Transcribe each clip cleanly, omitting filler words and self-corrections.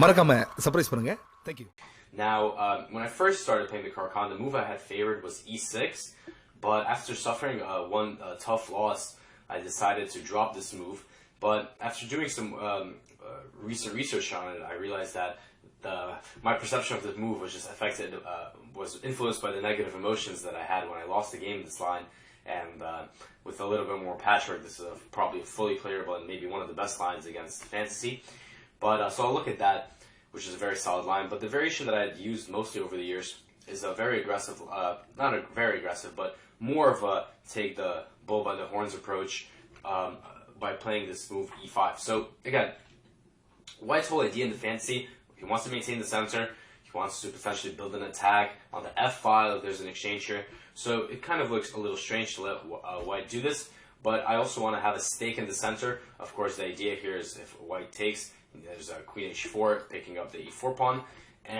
மறக்காம சர்ப்ரைஸ் பண்ணுங்க. Thank you. Now, when I first started playing the Kann, the move I had favored was e6, but after suffering one tough loss, I decided to drop this move. But after doing some recent research on it, I realized that my perception of the move was just was influenced by the negative emotions that I had when I lost the game in this line. And with a little bit more patchwork, this is probably fully playable and maybe one of the best lines against fantasy. But so I'll look at that, which is a very solid line. But the variation that I had used mostly over the years is a very aggressive, not a very aggressive, but more of a take the bull by the horns approach by playing this move e5. So again, White's whole idea in the fantasy, he wants to maintain the center, he wants to potentially build an attack on the f file if there's an exchange here. So it kind of looks a little strange to let White do this, but I also want to have a stake in the center. Of course, the idea here is if White takes, there's a queen h4 picking up the e4 pawn,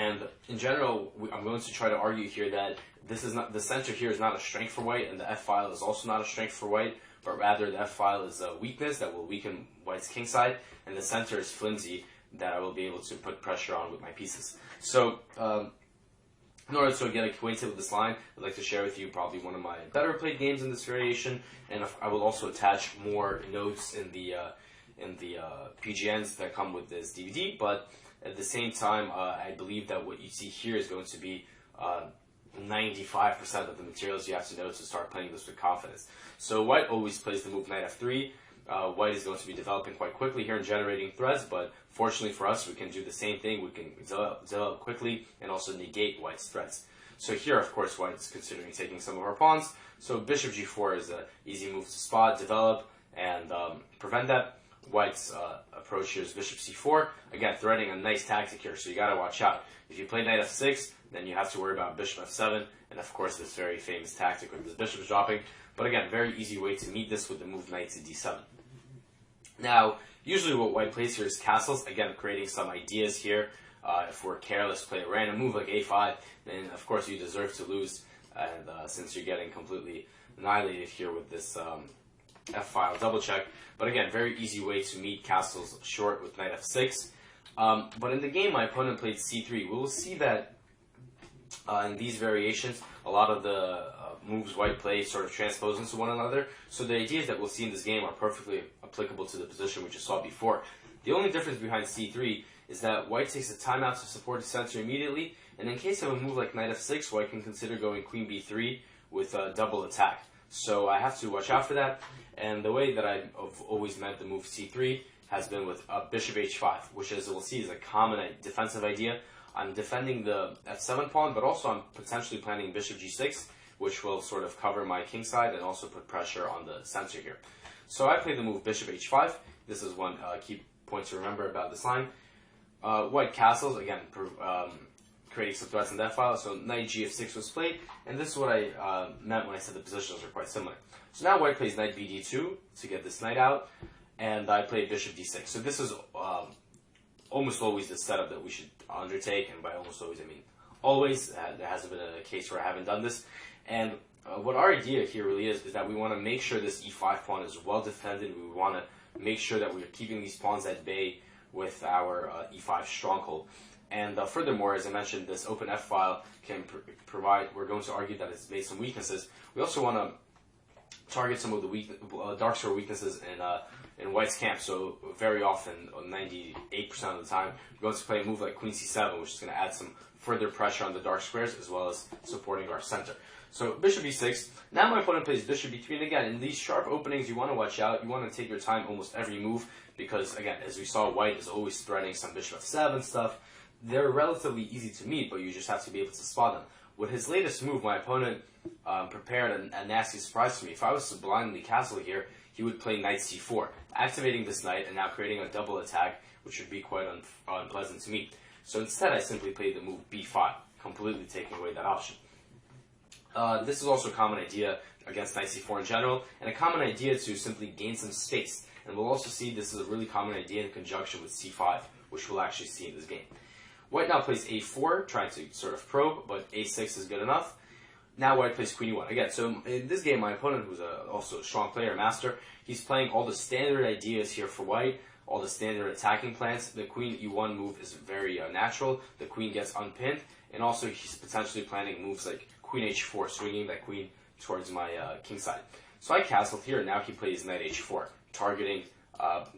and in general, I'm going to try to argue here that this is not, the center here is not a strength for White, and the f file is also not a strength for White, but rather the f file is a weakness that will weaken White's king side, and the center is flimsy that I will be able to put pressure on with my pieces. So, in order to get acquainted with this line, I'd like to share with you probably one of my better played games in this variation, and I will also attach more notes in the PGNs that come with this DVD, but at the same time, I believe that what you see here is going to be 95% of the materials you have to know to start playing this with confidence. So White always plays the move knight f3. White is going to be developing quite quickly here and generating threats, but fortunately for us, we can do the same thing. We can develop quickly and also negate White's threats. So here, of course, White's considering taking some of our pawns. So bishop g4 is an easy move to spot, develop, and prevent that. White's approach here is bishop c4. Again, threading a nice tactic here, so you got to watch out. If you play knight f6, then you have to worry about bishop f7, and of course this very famous tactic with this bishop dropping. But again, very easy way to meet this with the move knight to d7. Now, usually what White plays here is castles, again creating some ideas here. If we're careless, play a random move like a5, then of course you deserve to lose, and since you're getting completely annihilated here with this f-file double check. But again, very easy way to meet castles short with knight f6. But in the game my opponent played c3. We will see that in these variations, a lot of the moves White plays sort of transpose into one another. So the ideas that we'll see in this game are perfectly applicable to the position we just saw before. The only difference behind c3 is that White takes a timeout to support the center immediately, and in case of a move like knight f6, White can consider going queen b3 with a double attack. So I have to watch out for that, and the way that I've always met the move c3 has been with bishop h5, which as we'll see is a common defensive idea. I'm defending the f7 pawn, but also I'm potentially planning bishop g6, which will sort of cover my king side and also put pressure on the center here. So I play the move bishop h5. This is one key point to remember about this line. White castles, again, creating some threats in that file. So knight gf6 was played, and this is what I meant when I said the positions are quite similar. So now White plays knight bd2 to get this knight out, and I play bishop d6. So this is almost always the setup that we should undertake, and by almost always I mean always. There hasn't been a case where I haven't done this. And what our idea here really is that we want to make sure this e5 pawn is well defended. We want to make sure that we're keeping these pawns at bay with our e5 stronghold. And furthermore, as I mentioned, this open f file can provide, we're going to argue that it's based on weaknesses. We also want to target some of the dark square weaknesses in White's camp. So very often, 98% of the time, we're going to play a move like queen c7, which is going to add some further pressure on the dark squares as well as supporting our center. So bishop e6. Now my opponent plays bishop e3, and again, in these sharp openings, you want to watch out. You want to take your time almost every move because, again, as we saw, White is always threatening some bishop f7 stuff. They're relatively easy to meet, but you just have to be able to spot them. With his latest move, my opponent prepared a nasty surprise for me. If I was to blindly castle here, he would play knight c4, activating this knight and now creating a double attack, which would be quite unpleasant to meet. So instead, I simply played the move b5, completely taking away that option. This is also a common idea against knight c4 in general, and a common idea to simply gain some space. And we'll also see this is a really common idea in conjunction with c5, which we'll actually see in this game. White now plays a4, trying to sort of probe, but a6 is good enough. Now White plays queen e1. Again, so in this game, my opponent, who's also a strong player, master, he's playing all the standard ideas here for White, all the standard attacking plans, the queen e1 move is very natural. The queen gets unpinned, and also he's potentially planning moves like queen h4, swinging that queen towards my king side. So I castled here, and now he plays knight h4, targeting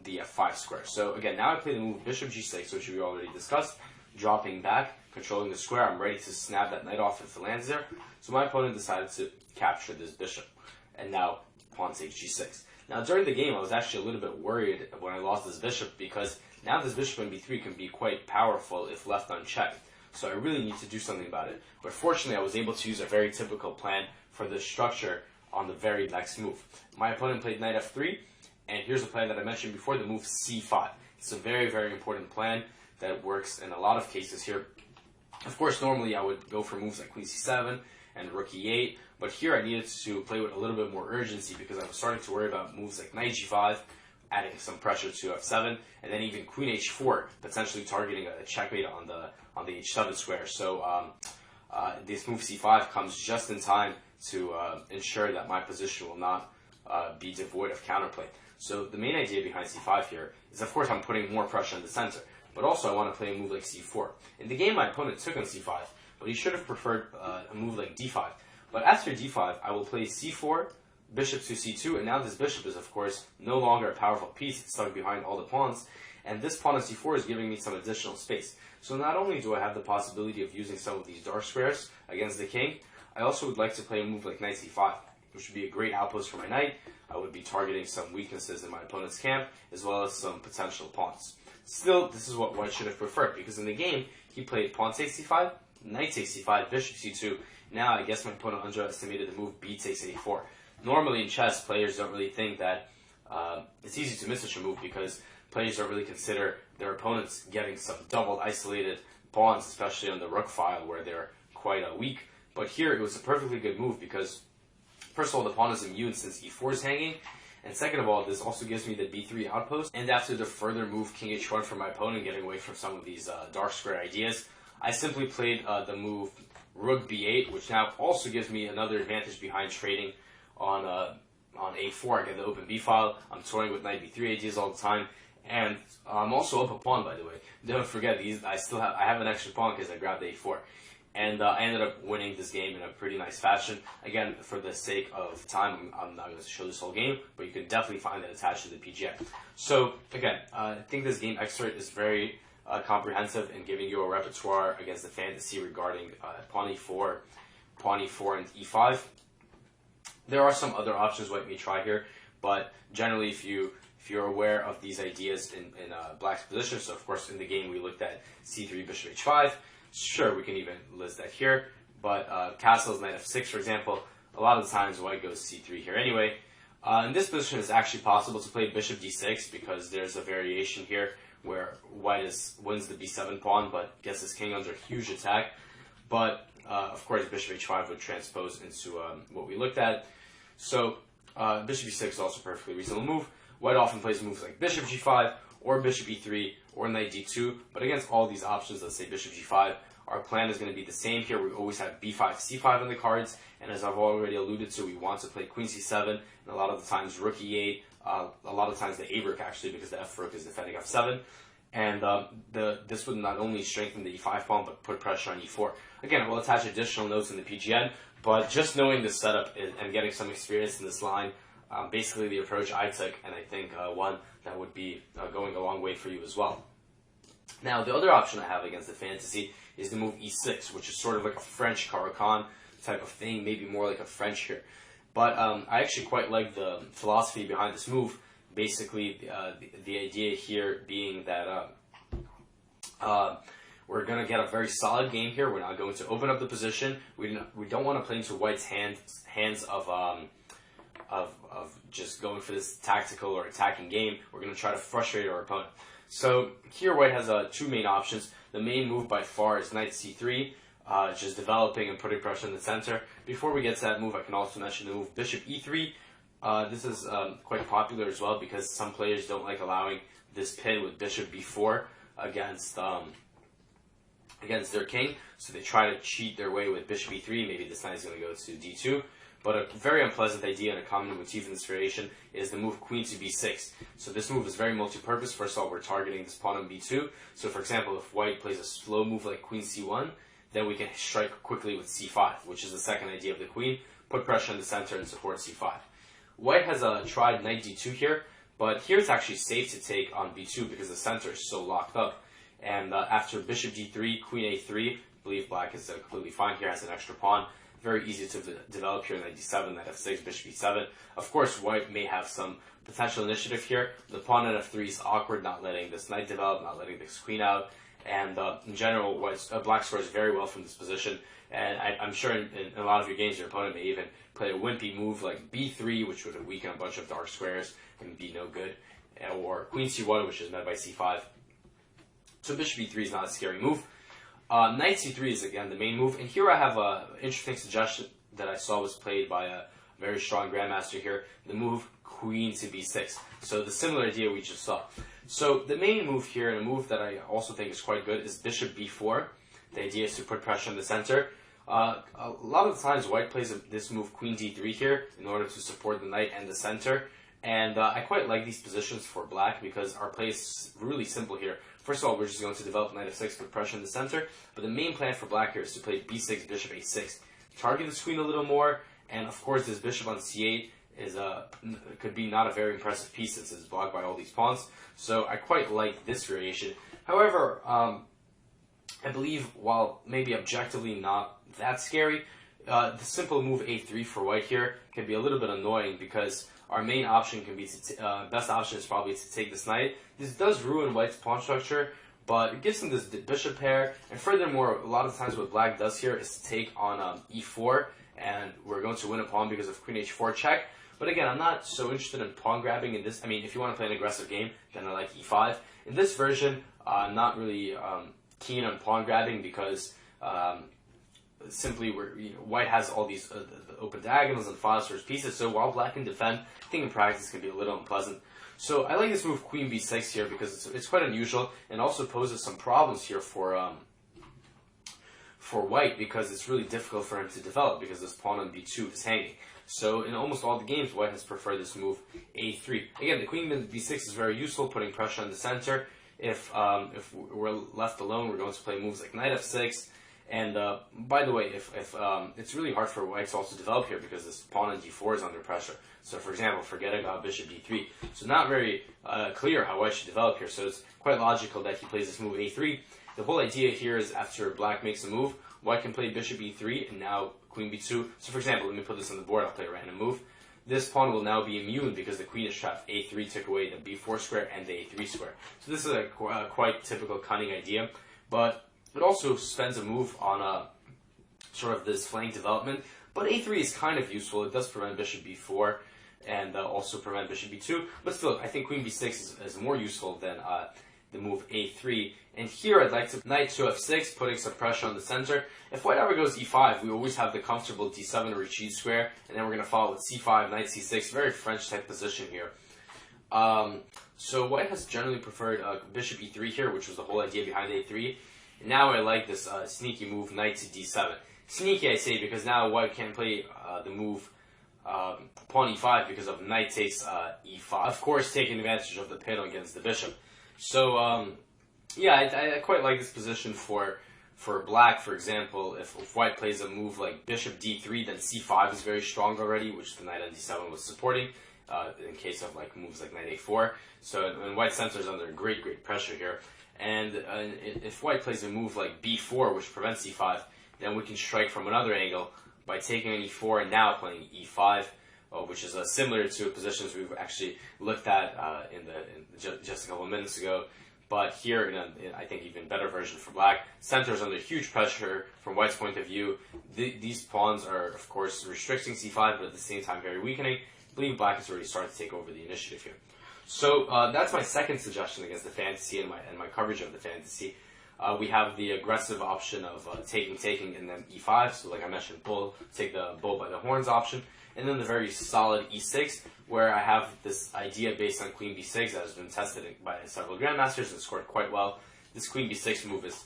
the f5 square. So again, now I play the move bishop g6, which we already discussed, dropping back, controlling the square. I'm ready to snap that knight off if it lands there. So my opponent decided to capture this bishop, and now pawn takes g6. Now during the game, I was actually a little bit worried when I lost this bishop, because now this bishop in b3 can be quite powerful if left unchecked. So I really need to do something about it. But fortunately, I was able to use a very typical plan for this structure on the very next move. My opponent played knight f3, and here's a plan that I mentioned before, the move c5. It's a very, very important plan that works in a lot of cases here. Of course, normally I would go for moves like queen c7 and rook e8, but here I needed to play with a little bit more urgency, because I was starting to worry about moves like knight g5, adding some pressure to f7, and then even queen h4, potentially targeting a checkmate on the h7 square. So this move c5 comes just in time to ensure that my position will not be devoid of counterplay. So the main idea behind c5 here is, of course, I'm putting more pressure on the center, but also I want to play a move like c4. In the game, my opponent took on c5, but he should have preferred a move like d5. But after d5, I will play c4, bishop to c2, and now this bishop is, of course, no longer a powerful piece. It's stuck behind all the pawns, and this pawn on c4 is giving me some additional space. So not only do I have the possibility of using some of these dark squares against the king, I also would like to play a move like knight c5, which would be a great outpost for my knight. I would be targeting some weaknesses in my opponent's camp, as well as some potential pawns. Still, this is what white should have preferred, because in the game, he played pawn takes c5, knight takes c5, bishop c2. Now, I guess my opponent underestimated the move b takes a4. Normally in chess, players don't really think that it's easy to miss such a move, because players don't really consider their opponents getting some double isolated pawns, especially on the rook file where they're quite weak. But here, it was a perfectly good move, because first of all, the pawn is immune since e4 is hanging, and second of all, this also gives me the b3 outpost. And after the further move king h1 from my opponent, getting away from some of these dark square ideas, I simply played the move rook b8, which now also gives me another advantage behind trading on a4. I get the open b file. I'm toying with knight b3 ideas all the time, and I'm also up a pawn, by the way. Don't forget, I have an extra pawn because I grabbed the a4. And I ended up winning this game in a pretty nice fashion. Again, for the sake of time, I'm not going to show this whole game, but you can definitely find it attached to the PGA. So, again, I think this game excerpt is very comprehensive in giving you a repertoire against the fantasy regarding pawn e4, and e5. There are some other options white may try here, but generally, if you're aware of these ideas in black's position, so of course in the game we looked at c3, bishop h5. Sure, we can even list that here, but castles, knight f6, for example, a lot of the times white goes c3 here anyway. In this position, it's actually possible to play bishop d6, because there's a variation here where white wins the b7 pawn, but gets his king under huge attack. But, of course, bishop h5 would transpose into what we looked at. So, bishop e6 is also a perfectly reasonable move. White often plays moves like bishop g5, or bishop e3, or knight d2, but against all these options, let's say bishop g5, our plan is going to be the same here. We always have b5, c5 in the cards, and as I've already alluded to, we want to play queen c7, and a lot of the times rook e8, a lot of times the a rook actually, because the f rook is defending f7, and this would not only strengthen the e5 pawn, but put pressure on e4. Again, I will attach additional notes in the PGN, but just knowing this setup and getting some experience in this line, basically the approach I took, and I think one that would be going a long way for you as well. Now, the other option I have against the fantasy is the move e6, which is sort of like a French Caro Kann type of thing, maybe more like a French here. But I actually quite like the philosophy behind this move. Basically, the idea here being that we're going to get a very solid game here. We're not going to open up the position. We don't want to play into white's hands of just going for this tactical or attacking game. We're going to try to frustrate our opponent. So here white has two main options. The main move by far is knight c3, just developing and putting pressure in the center. Before we get to that move, I can also mention the move bishop e3. This is quite popular as well, because some players don't like allowing this pin with bishop b4 against their king. So they try to cheat their way with bishop e3. Maybe this knight is going to go to d2. But a very unpleasant idea and a common motif in this variation is the move queen to b6. So this move is very multi-purpose. First of all, we're targeting this pawn on b2. So for example, if white plays a slow move like queen c1, then we can strike quickly with c5, which is the second idea of the queen. Put pressure in the center and support c5. White has tried knight d2 here, but here it's actually safe to take on b2 because the center is so locked up. And after bishop d3, queen a3, I believe black is completely fine here, has an extra pawn. Very easy to develop here, knight d7, knight f6, bishop e7. Of course, white may have some potential initiative here. The pawn at f3 is awkward, not letting this knight develop, not letting this queen out. And in general, black scores very well from this position. And I'm sure in a lot of your games, your opponent may even play a wimpy move like b3, which would weaken a bunch of dark squares and be no good. Or queen c1, which is met by c5. So bishop e3 is not a scary move. Knight c3 is again the main move, and here I have an interesting suggestion that I saw was played by a very strong grandmaster here, the move queen to b6. So the similar idea we just saw. So the main move here, and a move that I also think is quite good, is bishop b4. The idea is to put pressure in the center. A lot of the times white plays this move queen d3 here in order to support the knight and the center. And I quite like these positions for black because our play is really simple here. First of all, we're just going to develop knight f6, put pressure in the center. But the main plan for black here is to play b6, bishop a6. Target this queen a little more, and of course this bishop on c8 is could be not a very impressive piece since it's blocked by all these pawns. So I quite like this variation. However, I believe while maybe objectively not that scary, the simple move a3 for white here can be a little bit annoying because our main option can be best option is probably to take this knight. This does ruin white's pawn structure, but it gives him this bishop pair. And furthermore, a lot of times what black does here is to take on e4, and we're going to win a pawn because of queen h4 check. But again, I'm not so interested in pawn grabbing in this. I mean, if you want to play an aggressive game, then I like e5. In this version, I'm not really keen on pawn grabbing because simply white has all these the open diagonals and files for his pieces. So while black can defend, I think in practice can be a little unpleasant. So I like this move queen b6 here because it's quite unusual and also poses some problems here for white because it's really difficult for him to develop because this pawn on b2 is hanging. So in almost all the games, white has preferred this move a3. Again, the queen b6 is very useful, putting pressure on the center. If we're left alone, we're going to play moves like knight f6. And by the way, if it's really hard for white to also develop here because this pawn on d4 is under pressure. So for example, forgetting about bishop d3. So not very clear how white should develop here. So it's quite logical that he plays this move a3. The whole idea here is after black makes a move, white can play bishop e3 and now queen b2. So for example, let me put this on the board. I'll play a random move. This pawn will now be immune because the queen is trapped. a3 took away the b4 square and the a3 square. So this is a quite typical cunning idea. But it also spends a move on sort of this flank development. But a3 is kind of useful. It does prevent bishop b4 and also prevent bishop b2. But still, I think queen b6 is more useful than the move a3. And here I'd like to knight to f6, putting some pressure on the center. If white ever goes e5, we always have the comfortable d7 retreat square. And then we're going to follow with c5, knight c6. Very French type position here. So white has generally preferred bishop e3 here, which was the whole idea behind a3. And now I like this sneaky move, knight to d7. Sneaky, I say, because now white can't play the move pawn e5 because of knight takes e5. Of course, taking advantage of the pin against the bishop. So, yeah, I quite like this position for black, for example. If white plays a move like bishop d3, then c5 is very strong already, which the knight on d7 was supporting, in case of like moves like knight a4. So, and white center is under great pressure here. And if white plays a move like b4, which prevents e5, then we can strike from another angle by taking on e4 and now playing e5, which is similar to positions we've actually looked at just a couple of minutes ago. But here, in I think even better version for black, center is under huge pressure from white's point of view. These pawns are, of course, restricting c5, but at the same time very weakening. I believe black has already started to take over the initiative here. So that's my second suggestion against the fantasy and my coverage of the fantasy. We have the aggressive option of taking, and then e5. So like I mentioned, take the bull by the horns option. And then the very solid e6, where I have this idea based on queen b6 that has been tested by several grandmasters and scored quite well. This queen b6 move is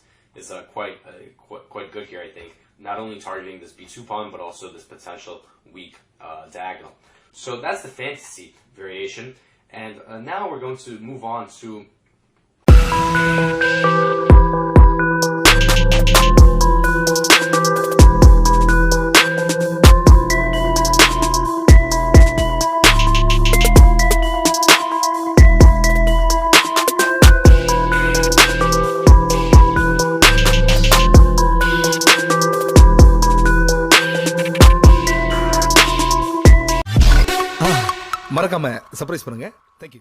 quite good here, I think. not only targeting this b2 pawn, but also this potential weak diagonal. So that's the fantasy variation. And now we're going to move on to மறக்காம surprise பண்ணுங்க. Thank you.